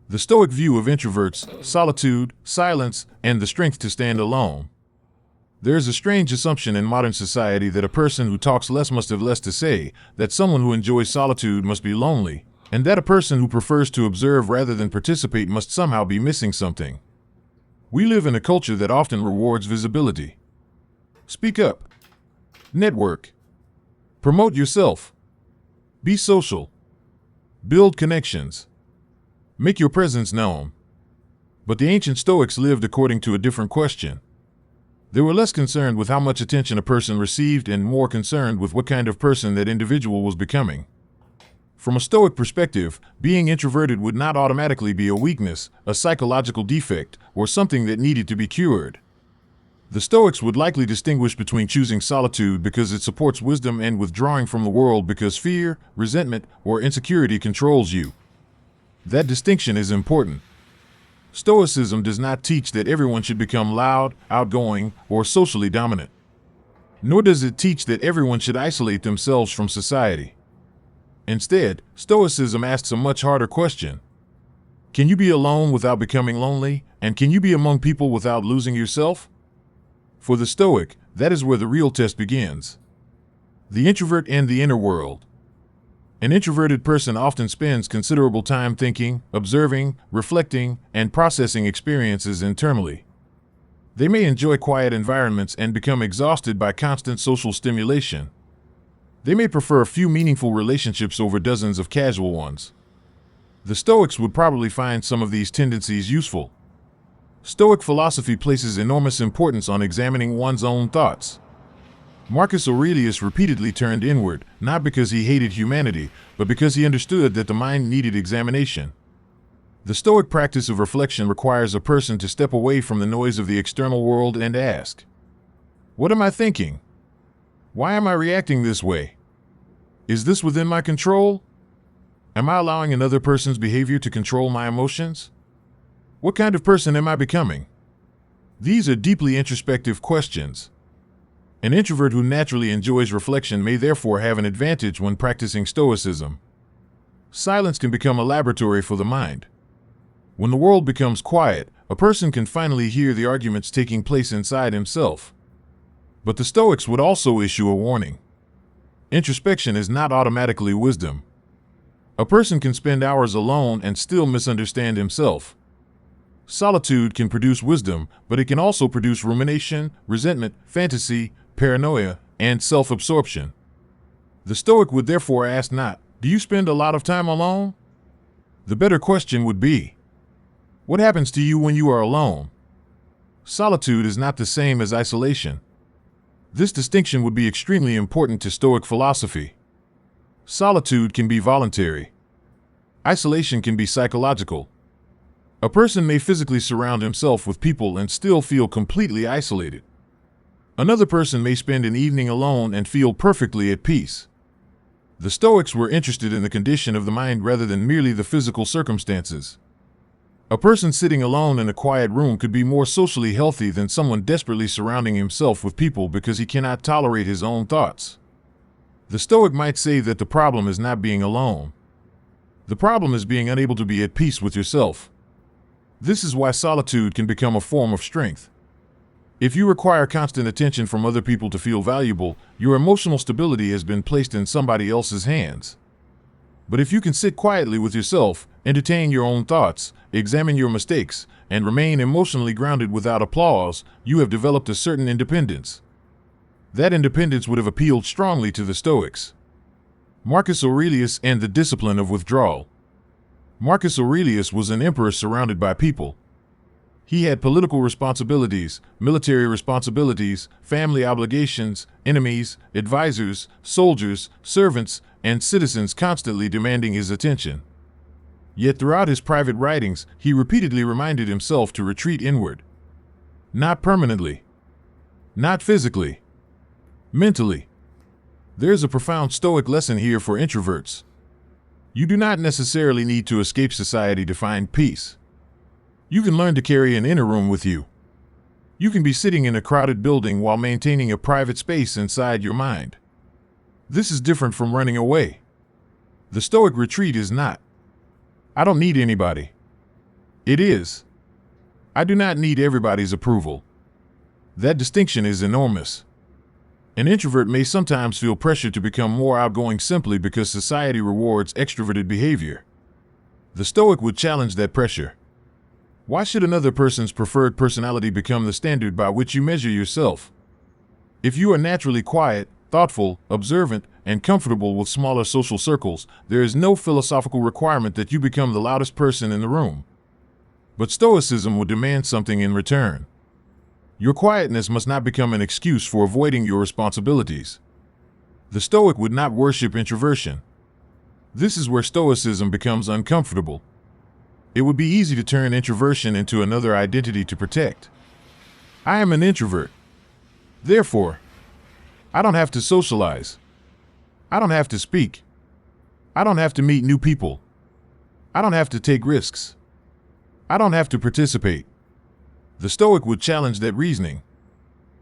The Stoic view of introverts, solitude, silence, and the strength to stand alone. There is a strange assumption in modern society that a person who talks less must have less to say, that someone who enjoys solitude must be lonely, and that a person who prefers to observe rather than participate must somehow be missing something. We live in a culture that often rewards visibility. Speak up. Network. Promote yourself. Be social. Build connections. Make your presence known. But the ancient Stoics lived according to a different question. They were less concerned with how much attention a person received and more concerned with what kind of person that individual was becoming. From a Stoic perspective, being introverted would not automatically be a weakness, a psychological defect, or something that needed to be cured. The Stoics would likely distinguish between choosing solitude because it supports wisdom and withdrawing from the world because fear, resentment, or insecurity controls you. That distinction is important. Stoicism does not teach that everyone should become loud, outgoing, or socially dominant. Nor does it teach that everyone should isolate themselves from society. Instead, Stoicism asks a much harder question. Can you be alone without becoming lonely? And can you be among people without losing yourself? For the Stoic, that is where the real test begins. The introvert and the inner world. An introverted person often spends considerable time thinking, observing, reflecting, and processing experiences internally. They may enjoy quiet environments and become exhausted by constant social stimulation. They may prefer a few meaningful relationships over dozens of casual ones. The Stoics would probably find some of these tendencies useful. Stoic philosophy places enormous importance on examining one's own thoughts. Marcus Aurelius repeatedly turned inward, not because he hated humanity, but because he understood that the mind needed examination. The Stoic practice of reflection requires a person to step away from the noise of the external world and ask, "What am I thinking? Why am I reacting this way? Is this within my control? Am I allowing another person's behavior to control my emotions? What kind of person am I becoming?" These are deeply introspective questions. An introvert who naturally enjoys reflection may therefore have an advantage when practicing Stoicism. Silence can become a laboratory for the mind. When the world becomes quiet, a person can finally hear the arguments taking place inside himself. But the Stoics would also issue a warning. Introspection is not automatically wisdom. A person can spend hours alone and still misunderstand himself. Solitude can produce wisdom, but it can also produce rumination, resentment, fantasy, paranoia, and self-absorption. The Stoic would therefore ask not, "Do you spend a lot of time alone?" The better question would be, "What happens to you when you are alone?" Solitude is not the same as isolation. This distinction would be extremely important to Stoic philosophy. Solitude can be voluntary. Isolation can be psychological. A person may physically surround himself with people and still feel completely isolated. Another person may spend an evening alone and feel perfectly at peace. The Stoics were interested in the condition of the mind rather than merely the physical circumstances. A person sitting alone in a quiet room could be more socially healthy than someone desperately surrounding himself with people because he cannot tolerate his own thoughts. The Stoic might say that the problem is not being alone. The problem is being unable to be at peace with yourself. This is why solitude can become a form of strength. If you require constant attention from other people to feel valuable, your emotional stability has been placed in somebody else's hands. But if you can sit quietly with yourself, entertain your own thoughts, examine your mistakes, and remain emotionally grounded without applause, you have developed a certain independence. That independence would have appealed strongly to the Stoics. Marcus Aurelius and the discipline of withdrawal. Marcus Aurelius was an emperor surrounded by people. He had political responsibilities, military responsibilities, family obligations, enemies, advisors, soldiers, servants, and citizens constantly demanding his attention. Yet throughout his private writings, he repeatedly reminded himself to retreat inward. Not permanently. Not physically. Mentally. There's a profound Stoic lesson here for introverts. You do not necessarily need to escape society to find peace. You can learn to carry an inner room with you. You can be sitting in a crowded building while maintaining a private space inside your mind. This is different from running away. The Stoic retreat is not, "I don't need anybody. It is. I do not need everybody's approval. That distinction is enormous. An introvert may sometimes feel pressure to become more outgoing simply because society rewards extroverted behavior. The Stoic would challenge that pressure. Why should another person's preferred personality become the standard by which you measure yourself? If you are naturally quiet, thoughtful, observant, and comfortable with smaller social circles, there is no philosophical requirement that you become the loudest person in the room. But Stoicism would demand something in return. Your quietness must not become an excuse for avoiding your responsibilities. The Stoic would not worship introversion. This is where Stoicism becomes uncomfortable. It would be easy to turn introversion into another identity to protect. I am an introvert. Therefore, I don't have to socialize. I don't have to speak. I don't have to meet new people. I don't have to take risks. I don't have to participate. The Stoic would challenge that reasoning.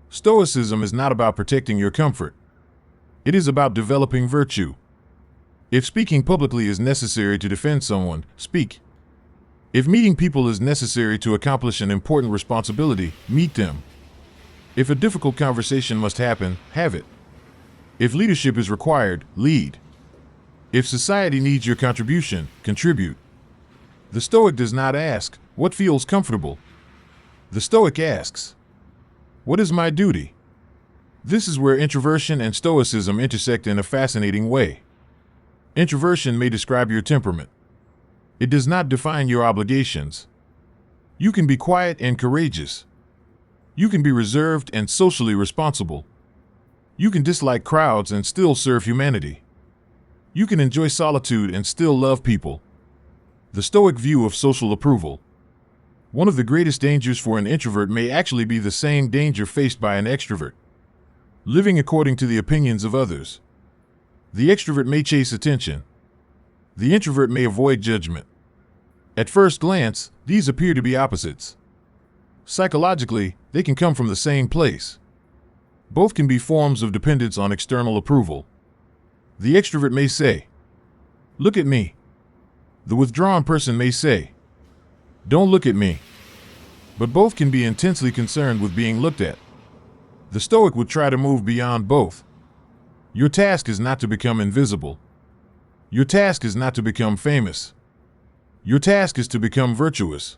Stoicism is not about protecting your comfort. It is about developing virtue. If speaking publicly is necessary to defend someone, speak. If meeting people is necessary to accomplish an important responsibility, meet them. If a difficult conversation must happen, have it. If leadership is required, lead. If society needs your contribution, contribute. The Stoic does not ask, what feels comfortable? The Stoic asks, what is my duty? This is where introversion and Stoicism intersect in a fascinating way. Introversion may describe your temperament. It does not define your obligations. You can be quiet and courageous. You can be reserved and socially responsible. You can dislike crowds and still serve humanity. You can enjoy solitude and still love people. The Stoic view of social approval. One of the greatest dangers for an introvert may actually be the same danger faced by an extrovert. Living according to the opinions of others. The extrovert may chase attention. The introvert may avoid judgment. At first glance, these appear to be opposites. Psychologically, they can come from the same place. Both can be forms of dependence on external approval. The extrovert may say, look at me. The withdrawn person may say, don't look at me. But both can be intensely concerned with being looked at. The Stoic would try to move beyond both. Your task is not to become invisible. Your task is not to become famous. Your task is to become virtuous.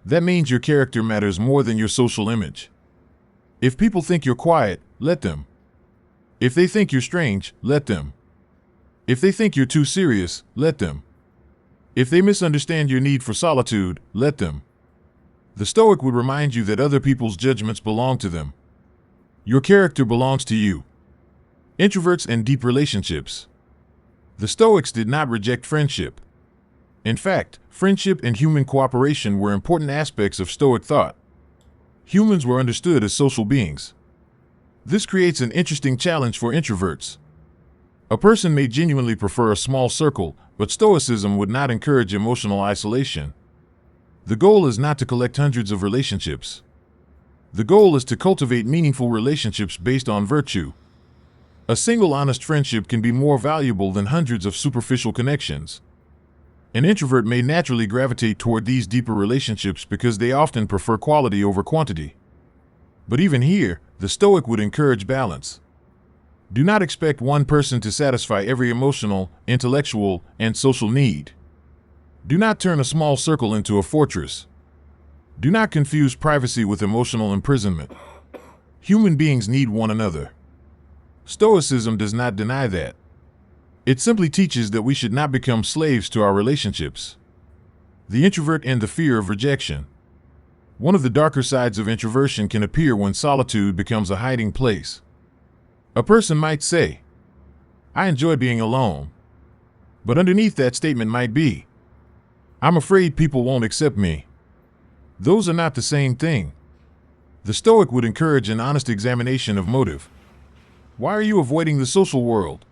That means your character matters more than your social image. If people think you're quiet, let them. If they think you're strange, let them. If they think you're too serious, let them. If they misunderstand your need for solitude, let them. The Stoic would remind you that other people's judgments belong to them. Your character belongs to you. Introverts and deep relationships. The Stoics did not reject friendship. In fact, friendship and human cooperation were important aspects of Stoic thought. Humans were understood as social beings. This creates an interesting challenge for introverts. A person may genuinely prefer a small circle, but Stoicism would not encourage emotional isolation. The goal is not to collect hundreds of relationships. The goal is to cultivate meaningful relationships based on virtue. A single honest friendship can be more valuable than hundreds of superficial connections. An introvert may naturally gravitate toward these deeper relationships because they often prefer quality over quantity. But even here, the Stoic would encourage balance. Do not expect one person to satisfy every emotional, intellectual, and social need. Do not turn a small circle into a fortress. Do not confuse privacy with emotional imprisonment. Human beings need one another. Stoicism does not deny that. It simply teaches that we should not become slaves to our relationships. The introvert and the fear of rejection. One of the darker sides of introversion can appear when solitude becomes a hiding place. A person might say, I enjoy being alone. But underneath that statement might be, I'm afraid people won't accept me. Those are not the same thing. The Stoic would encourage an honest examination of motive. Why are you avoiding the social world?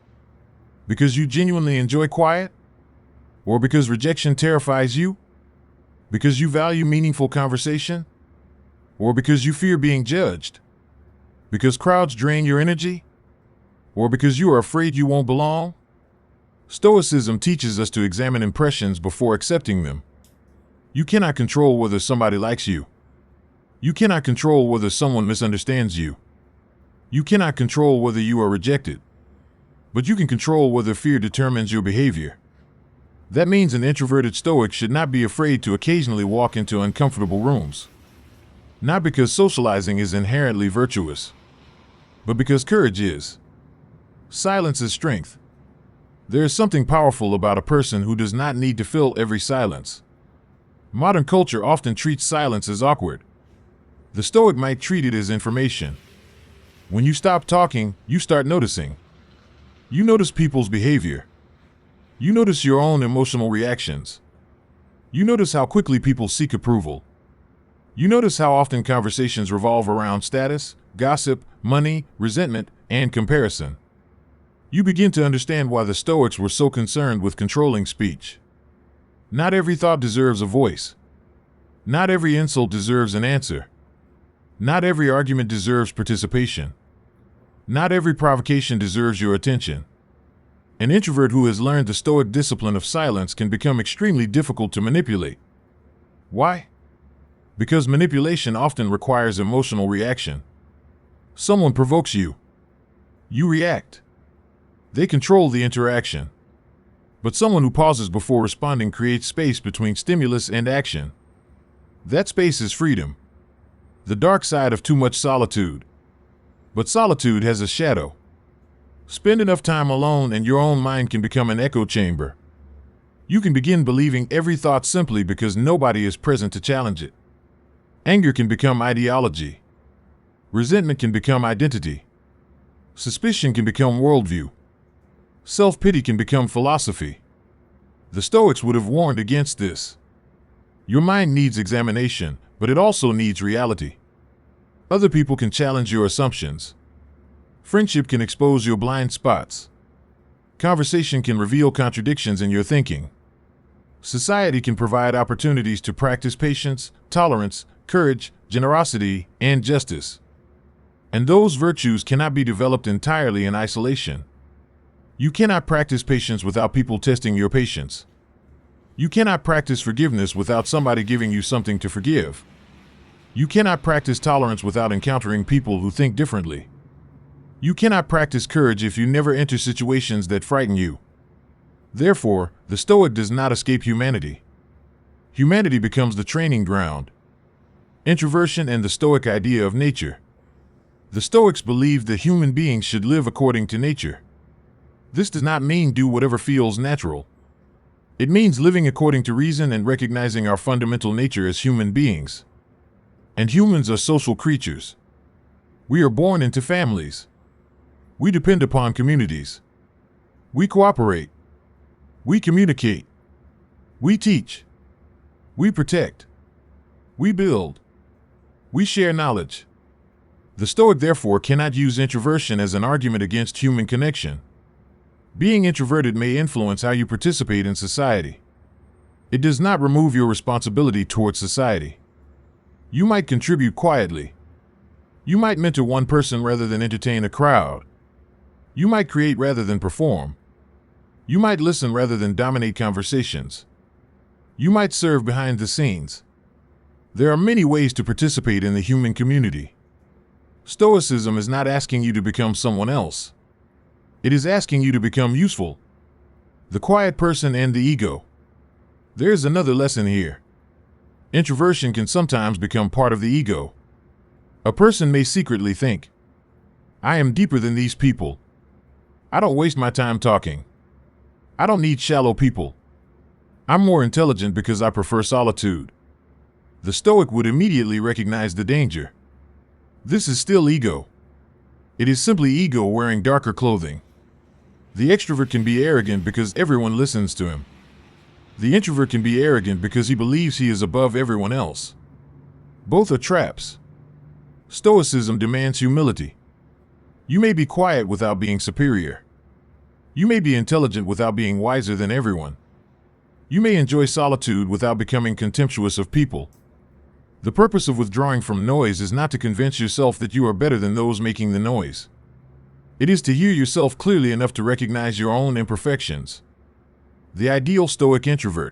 Because you genuinely enjoy quiet? Or because rejection terrifies you? Because you value meaningful conversation? Or because you fear being judged? Because crowds drain your energy? Or because you are afraid you won't belong? Stoicism teaches us to examine impressions before accepting them. You cannot control whether somebody likes you. You cannot control whether someone misunderstands you. You cannot control whether you are rejected. But you can control whether fear determines your behavior. That means an introverted Stoic should not be afraid to occasionally walk into uncomfortable rooms. Not because socializing is inherently virtuous, but because courage is. Silence is strength. There is something powerful about a person who does not need to fill every silence. Modern culture often treats silence as awkward. The Stoic might treat it as information. When you stop talking, you start noticing. You notice people's behavior. You notice your own emotional reactions. You notice how quickly people seek approval. You notice how often conversations revolve around status, gossip, money, resentment, and comparison. You begin to understand why the Stoics were so concerned with controlling speech. Not every thought deserves a voice. Not every insult deserves an answer. Not every argument deserves participation. Not every provocation deserves your attention. An introvert who has learned the Stoic discipline of silence can become extremely difficult to manipulate. Why? Because manipulation often requires emotional reaction. Someone provokes you. You react. They control the interaction. But someone who pauses before responding creates space between stimulus and action. That space is freedom. The dark side of too much solitude. But solitude has a shadow. Spend enough time alone and your own mind can become an echo chamber. You can begin believing every thought simply because nobody is present to challenge it. Anger can become ideology. Resentment can become identity. Suspicion can become worldview. Self-pity can become philosophy. The Stoics would have warned against this. Your mind needs examination, but it also needs reality. Other people can challenge your assumptions. Friendship can expose your blind spots. Conversation can reveal contradictions in your thinking. Society can provide opportunities to practice patience, tolerance, courage, generosity, and justice. And those virtues cannot be developed entirely in isolation. You cannot practice patience without people testing your patience. You cannot practice forgiveness without somebody giving you something to forgive. You cannot practice tolerance without encountering people who think differently. You cannot practice courage if you never enter situations that frighten you. Therefore, the Stoic does not escape humanity. Humanity becomes the training ground. Introversion and the Stoic idea of nature. The Stoics believed that human beings should live according to nature. This does not mean do whatever feels natural. It means living according to reason and recognizing our fundamental nature as human beings. And humans are social creatures. We are born into families. We depend upon communities. We cooperate. We communicate. We teach. We protect. We build. We share knowledge. The Stoic therefore cannot use introversion as an argument against human connection. Being introverted may influence how you participate in society. It does not remove your responsibility towards society. You might contribute quietly. You might mentor one person rather than entertain a crowd. You might create rather than perform. You might listen rather than dominate conversations. You might serve behind the scenes. There are many ways to participate in the human community. Stoicism is not asking you to become someone else. It is asking you to become useful. The quiet person and the ego. There's another lesson here. Introversion can sometimes become part of the ego. A person may secretly think, I am deeper than these people. I don't waste my time talking. I don't need shallow people. I'm more intelligent because I prefer solitude. The Stoic would immediately recognize the danger. This is still ego. It is simply ego wearing darker clothing. The extrovert can be arrogant because everyone listens to him. The introvert can be arrogant because he believes he is above everyone else. Both are traps. Stoicism demands humility. You may be quiet without being superior. You may be intelligent without being wiser than everyone. You may enjoy solitude without becoming contemptuous of people. The purpose of withdrawing from noise is not to convince yourself that you are better than those making the noise. It is to hear yourself clearly enough to recognize your own imperfections. The ideal Stoic introvert.